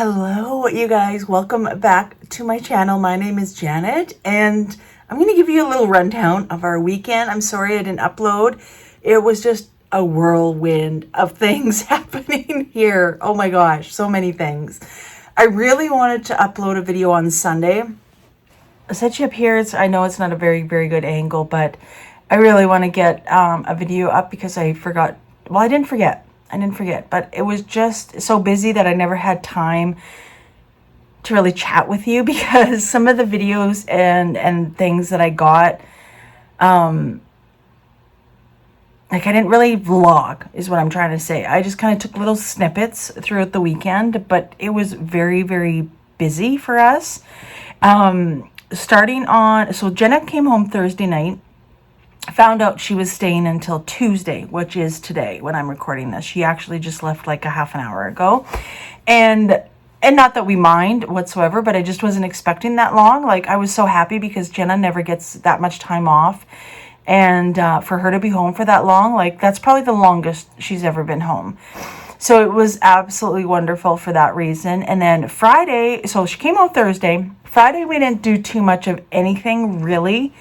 Hello, you guys. Welcome back to my channel. My name is Janet, and I'm going to give you a little rundown of our weekend. I'm sorry I didn't upload. It was just a whirlwind of things happening here. Oh my gosh, so many things. I really wanted to upload a video on Sunday. I set you up here. I know it's not a very good angle, but I really want to get a video up because I forgot. Well, I didn't forget, but it was just so busy that I never had time to really chat with you because some of the videos and things that I got, like I didn't really vlog is what I'm trying to say. I just kind of took little snippets throughout the weekend, but it was very busy for us. So Jenna came home Thursday night. Found out she was staying until Tuesday, which is today when I'm recording this. She actually just left like a half an hour ago. And not that we mind whatsoever, but I just wasn't expecting that long. Like, I was so happy because Jenna never gets that much time off. And for her to be home for that long, like, that's probably the longest she's ever been home. So it was absolutely wonderful for that reason. And then Friday, so she came home Thursday. Friday, we didn't do too much of anything, really.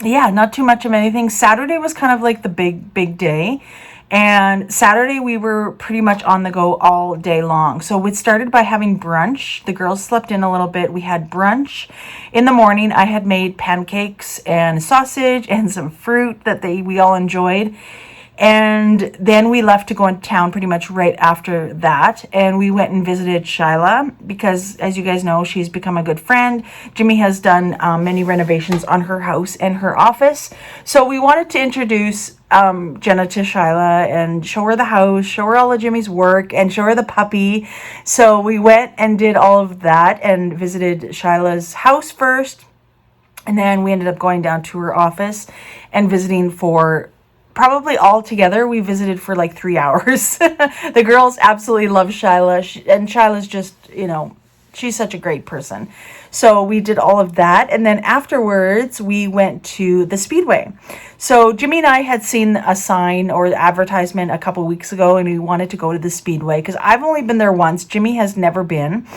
Yeah, not too much of anything. Saturday was kind of like the big day. And Saturday we were pretty much on the go all day long. So we started by having brunch. The girls slept in a little bit. We had brunch. In the morning, I had made pancakes and sausage and some fruit that we all enjoyed. And then we left to go into town pretty much right after that. And we went and visited Shyla because, as you guys know, she's become a good friend. Jimmy has done many renovations on her house and her office. So we wanted to introduce Jenna to Shyla and show her the house, show her all of Jimmy's work, and show her the puppy. So we went and did all of that and visited Shyla's house first. And then we ended up going down to her office and visiting for probably all together, we visited for like 3 hours. The girls absolutely love Shyla. And Shyla's just, she's such a great person. So we did all of that. And then afterwards, we went to the Speedway. So Jimmy and I had seen a sign or advertisement a couple weeks ago, and we wanted to go to the Speedway because I've only been there once. Jimmy has never been.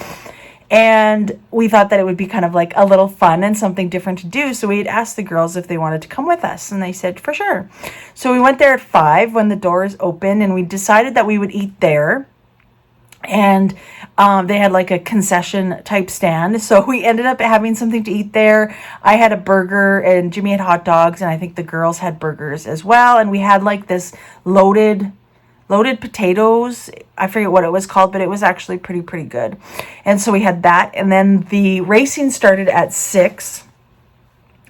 And we thought that it would be kind of like a little fun and something different to do. So we had asked the girls if they wanted to come with us. And they said, for sure. So we went there at 5 when the doors opened. And we decided that we would eat there. And they had like a concession type stand. So we ended up having something to eat there. I had a burger and Jimmy had hot dogs. And I think the girls had burgers as well. And we had like this loaded potatoes. I forget what it was called, but it was actually pretty good. And so we had that. And then the racing started at 6.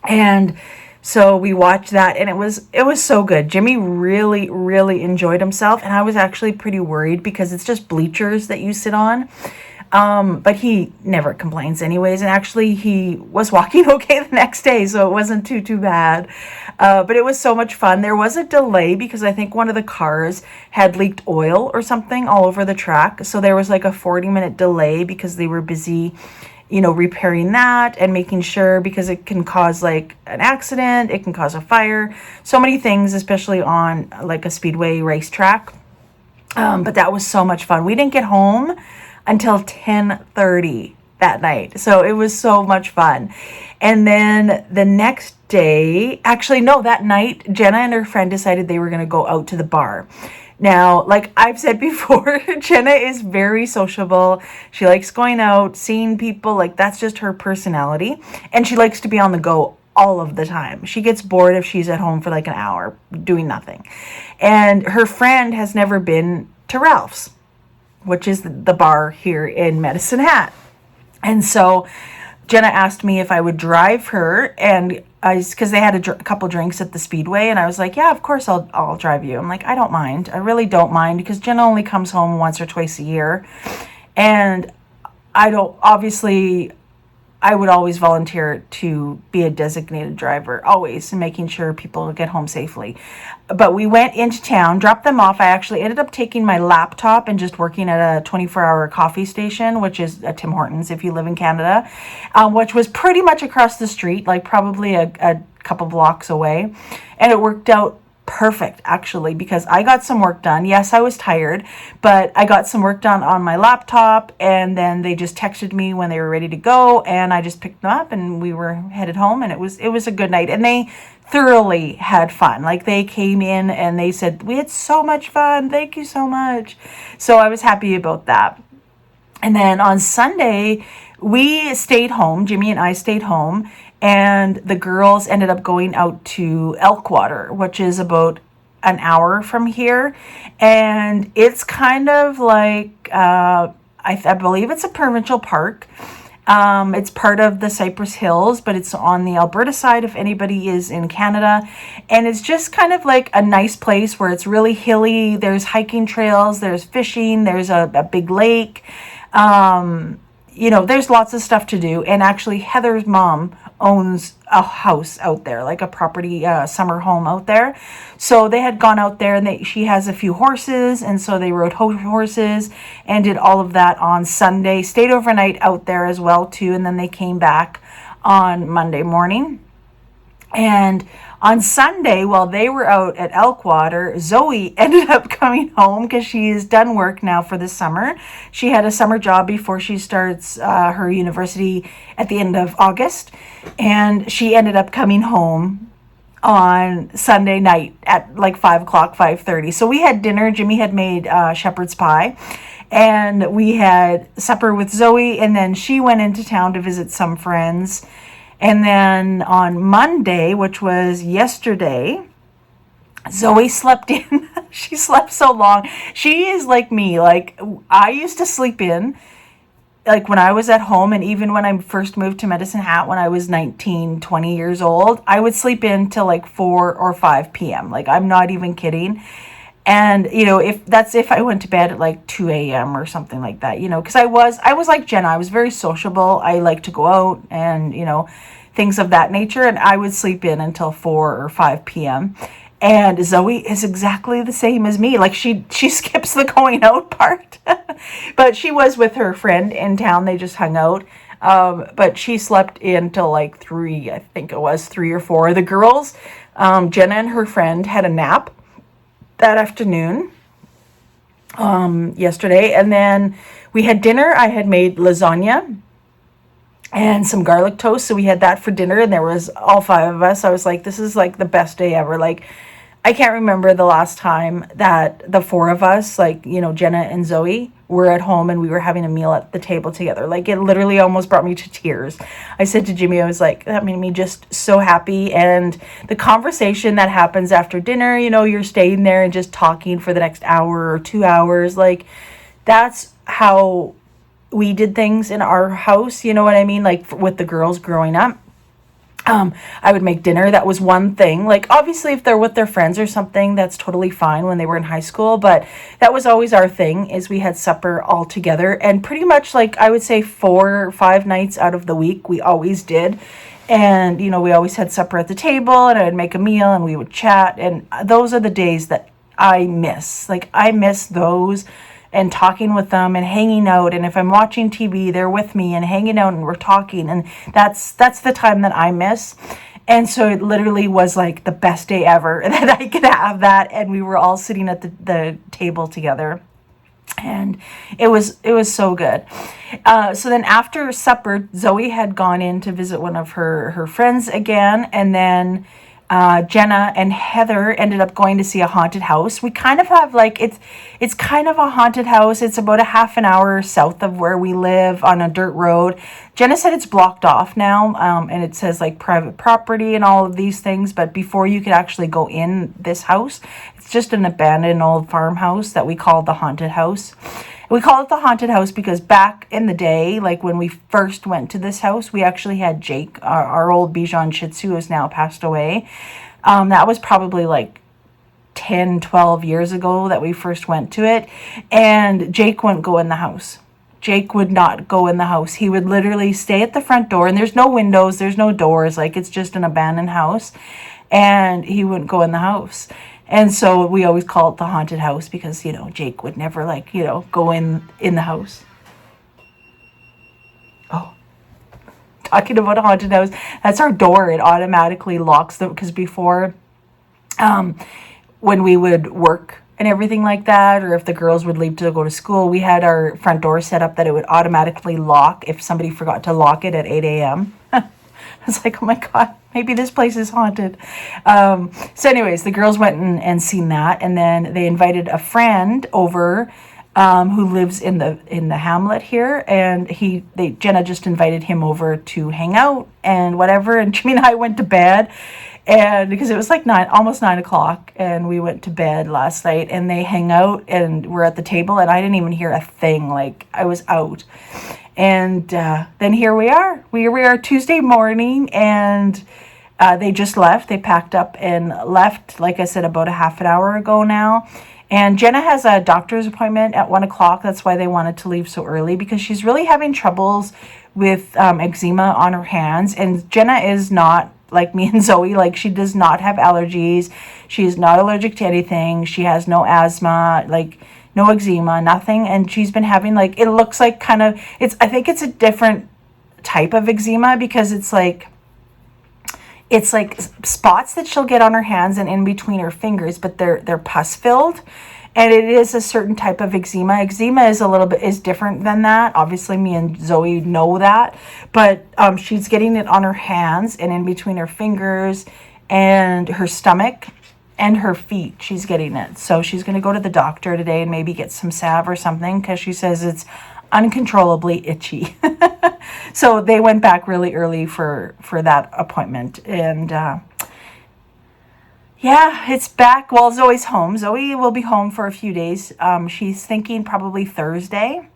And so we watched that, and it was so good. Jimmy really enjoyed himself. And I was actually pretty worried because it's just bleachers that you sit on. But he never complains anyways. And actually he was walking okay the next day. So it wasn't too bad. But it was so much fun. There was a delay because I think one of the cars had leaked oil or something all over the track. So there was like a 40-minute delay because they were busy, repairing that and making sure, because it can cause like an accident. It can cause a fire. So many things, especially on like a speedway racetrack. But that was so much fun. We didn't get home until 10:30 that night. So it was so much fun. And then the next day, actually, no, that night, Jenna and her friend decided they were going to go out to the bar. Now, like I've said before, Jenna is very sociable. She likes going out, seeing people. Like, that's just her personality. And she likes to be on the go all of the time. She gets bored if she's at home for like an hour doing nothing. And her friend has never been to Ralph's, which is the bar here in Medicine Hat. And so Jenna asked me if I would drive her, and because they had a couple drinks at the Speedway, and I was like, yeah, of course I'll drive you. I'm like, I don't mind. I really don't mind, because Jenna only comes home once or twice a year. And I would always volunteer to be a designated driver, always, and making sure people get home safely. But we went into town, dropped them off. I actually ended up taking my laptop and just working at a 24-hour coffee station, which is a Tim Hortons if you live in Canada, which was pretty much across the street, like probably a couple blocks away. And it worked out perfect actually, because I got some work done. Yes, I was tired, but I got some work done on my laptop, and then they just texted me when they were ready to go, and I just picked them up and we were headed home, and it was a good night, and they thoroughly had fun. Like, they came in and they said, "We had so much fun. Thank you so much." So I was happy about that. And then on Sunday, we stayed home. Jimmy and I stayed home, and the girls ended up going out to Elkwater, which is about an hour from here. And it's kind of like, I believe it's a provincial park. It's part of the Cypress Hills, but it's on the Alberta side if anybody is in Canada. And it's just kind of like a nice place where it's really hilly. There's hiking trails, there's fishing, there's a big lake. There's lots of stuff to do. And actually, Heather's mom owns a house out there, like a property, summer home out there. So they had gone out there, and she has a few horses, and so they rode horses and did all of that on Sunday. Stayed overnight out there as well too, and then they came back on Monday morning. And on Sunday, while they were out at Elkwater, Zoe ended up coming home because she is done work now for the summer. She had a summer job before she starts her university at the end of August. And she ended up coming home on Sunday night at like 5 o'clock, 5:30. So we had dinner. Jimmy had made shepherd's pie. And we had supper with Zoe. And then she went into town to visit some friends. And then on Monday, which was yesterday, Zoe slept in. She slept so long. She is like me. Like, I used to sleep in, like when I was at home, and even when I first moved to Medicine Hat when I was 19, 20 years old, I would sleep in till like 4 or 5 p.m. Like, I'm not even kidding. And, if I went to bed at like 2 a.m. or something like that, because I was like Jenna. I was very sociable. I like to go out and, things of that nature. And I would sleep in until 4 or 5 p.m. And Zoe is exactly the same as me. Like, she skips the going out part. But she was with her friend in town. They just hung out. But she slept in till like 3, I think it was 3 or 4. The girls, Jenna and her friend, had a nap that afternoon yesterday, and then we had dinner. I had made lasagna and some garlic toast, so we had that for dinner, and there was all 5 of us. I was like, this is like the best day ever. Like, I can't remember the last time that the 4 of us, like, Jenna and Zoe, were at home and we were having a meal at the table together. Like, it literally almost brought me to tears. I said to Jimmy, I was like, that made me just so happy. And the conversation that happens after dinner, you're staying there and just talking for the next hour or 2 hours. Like, that's how we did things in our house. You know what I mean? Like, with the girls growing up. I would make dinner. That was one thing. Like, obviously, if they're with their friends or something, that's totally fine when they were in high school. But that was always our thing, is we had supper all together. And pretty much, like, I would say 4 or 5 nights out of the week, we always did. And, we always had supper at the table, and I would make a meal, and we would chat. And those are the days that I miss. Like, I miss those, and talking with them and hanging out. And if I'm watching TV, they're with me and hanging out and we're talking. And that's the time that I miss. And so it literally was like the best day ever that I could have that. And we were all sitting at the table together. And it was so good. So then after supper, Zoe had gone in to visit one of her friends again. And then Jenna and Heather ended up going to see a haunted house. We kind of have like, it's kind of a haunted house. It's about a half an hour south of where we live on a dirt road. Jenna said it's blocked off now, and it says like private property and all of these things. But before you could actually go in this house, it's just an abandoned old farmhouse that we call the haunted house. We call it the haunted house because back in the day, like when we first went to this house, we actually had Jake, our old Bichon Shih Tzu, who has now passed away. That was probably like 10, 12 years ago that we first went to it. And Jake wouldn't go in the house. Jake would not go in the house. He would literally stay at the front door, and there's no windows, there's no doors. Like, it's just an abandoned house. And he wouldn't go in the house. And so we always call it the haunted house because, Jake would never go in the house. Oh, talking about a haunted house. That's our door. It automatically locks them because before, when we would work and everything like that, or if the girls would leave to go to school, we had our front door set up that it would automatically lock if somebody forgot to lock it at 8 a.m. It's like, oh my God, maybe this place is haunted. So anyways, the girls went and seen that, and then they invited a friend over who lives in the hamlet here, and Jenna just invited him over to hang out and whatever, and Jimmy and I went to bed, and because it was like almost 9 o'clock, and we went to bed last night, and they hang out and we're at the table, and I didn't even hear a thing. Like, I was out. And then here we are. We are Tuesday morning, and they just left. They packed up and left, like I said, about a half an hour ago now. And Jenna has a doctor's appointment at 1 o'clock. That's why they wanted to leave so early, because she's really having troubles with eczema on her hands. And Jenna is not like me and Zoe. Like, she does not have allergies. She is not allergic to anything. She has no asthma, like no eczema, nothing. And she's been having, like, it looks like kind of, I think it's a different type of eczema, because it's like spots that she'll get on her hands and in between her fingers, but they're pus filled, and it is a certain type of eczema. Eczema is different than that. Obviously, me and Zoe know that, but she's getting it on her hands and in between her fingers and her stomach and her feet. She's getting it, so she's going to go to the doctor today and maybe get some salve or something, because she says it's uncontrollably itchy. So they went back really early for that appointment, and yeah, it's back. Well, Zoe's home. Zoe will be home for a few days. She's thinking probably Thursday.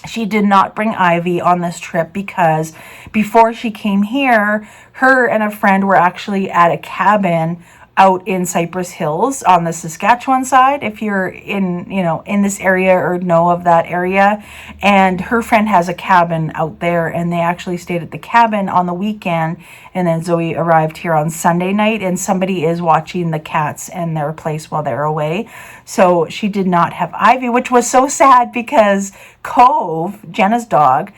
She did not bring Ivy on this trip because before she came here, her and a friend were actually at a cabin out in Cypress Hills on the Saskatchewan side, if you're in this area or know of that area. And her friend has a cabin out there, and they actually stayed at the cabin on the weekend. And then Zoe arrived here on Sunday night, and somebody is watching the cats in their place while they're away. So she did not have Ivy, which was so sad, because Cove, Jenna's dog,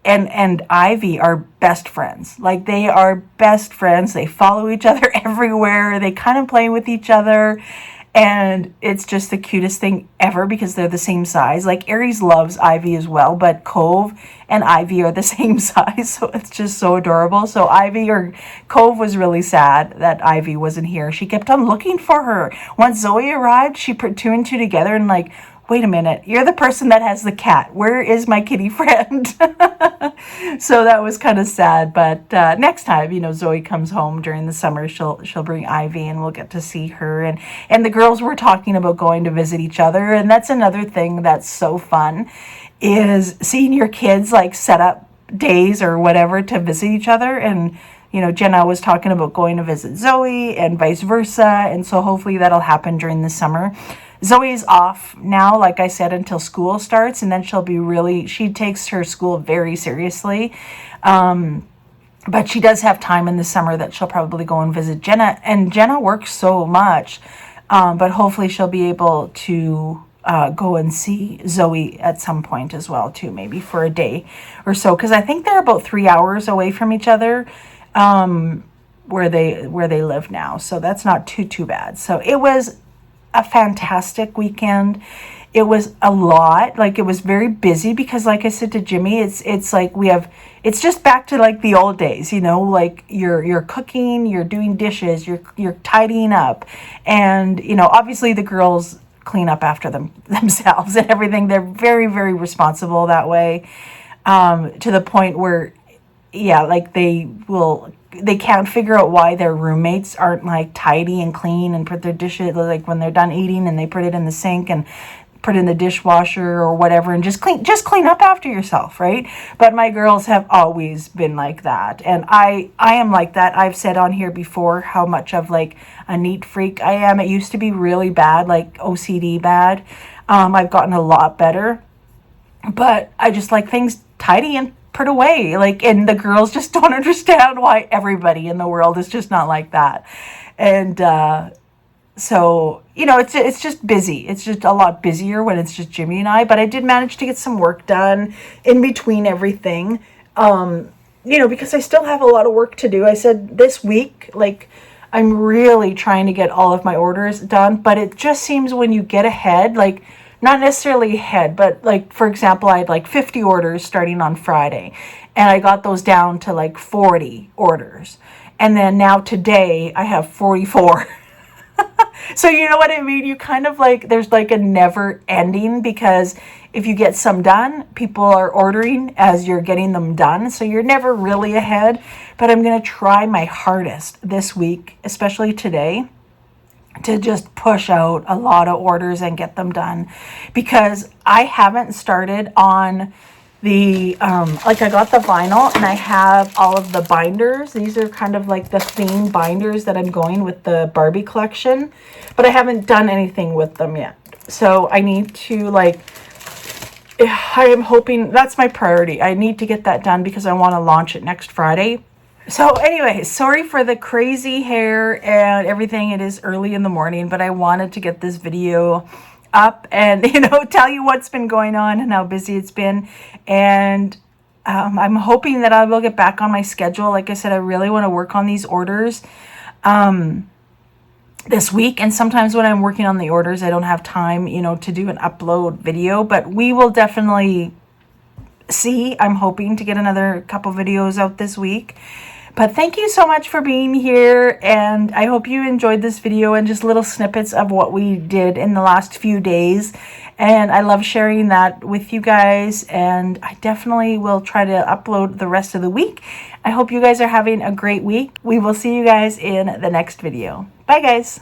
and Ivy are best friends. Like, they are best friends. They follow each other everywhere. They kind of play with each other. And it's just the cutest thing ever, because they're the same size. Like, Aries loves Ivy as well, but Cove and Ivy are the same size. So it's just so adorable. So Cove was really sad that Ivy wasn't here. She kept on looking for her. Once Zoe arrived, she put two and two together and like, wait a minute, you're the person that has the cat. Where is my kitty friend? So that was kind of sad. But next time, Zoe comes home during the summer, she'll bring Ivy, and we'll get to see her. And the girls were talking about going to visit each other. And that's another thing that's so fun, is seeing your kids like set up days or whatever to visit each other. And Jenna was talking about going to visit Zoe and vice versa. And so hopefully that'll happen during the summer. Zoe's off now, like I said, until school starts, and then she takes her school very seriously. But she does have time in the summer that she'll probably go and visit Jenna. And Jenna works so much, but hopefully she'll be able to go and see Zoe at some point as well, too, maybe for a day or so. Because I think they're about 3 hours away from each other, where they live now. So that's not too bad. So it was a fantastic weekend. It was a lot. Like, it was very busy, because like I said to Jimmy, it's like it's just back to like the old days, like you're cooking, you're doing dishes, you're tidying up, and obviously the girls clean up after themselves and everything. They're very, very responsible that way, to the point where like they can't figure out why their roommates aren't like tidy and clean and put their dishes, like when they're done eating, and they put it in the sink and put it in the dishwasher or whatever, and just clean up after yourself, right? But my girls have always been like that, and I am like that. I've said on here before how much of like a neat freak I am. It used to be really bad, like OCD bad. I've gotten a lot better, but I just like things tidy and put away, and the girls just don't understand why everybody in the world is just not like that. And so it's just busy. It's just a lot busier when it's just Jimmy and I, but I did manage to get some work done in between everything, because I still have a lot of work to do. I said this week, I'm really trying to get all of my orders done, but it just seems when you get ahead, like not necessarily ahead, but like, for example, I had like 50 orders starting on Friday, and I got those down to like 40 orders. And then now today I have 44. So you know what I mean? You kind of like, there's like a never ending, because if you get some done, people are ordering as you're getting them done. So you're never really ahead. But I'm going to try my hardest this week, especially today, to just push out a lot of orders and get them done, because I haven't started on the like, I got the vinyl and I have all of the binders. These are kind of like the theme binders that I'm going with the Barbie collection, but I haven't done anything with them yet. So I need to, like, I am hoping that's my priority. I need to get that done because I want to launch it next Friday. So anyway, sorry for the crazy hair and everything. It is early in the morning, but I wanted to get this video up and, you know, tell you what's been going on and how busy it's been. And I'm hoping that I will get back on my schedule. Like I said, I really want to work on these orders this week. And sometimes when I'm working on the orders, I don't have time, you know, to do an upload video, but we will definitely see. I'm hoping to get another couple videos out this week. But thank you so much for being here, and I hope you enjoyed this video and just little snippets of what we did in the last few days. And I love sharing that with you guys, and I definitely will try to upload the rest of the week. I hope you guys are having a great week. We will see you guys in the next video. Bye, guys.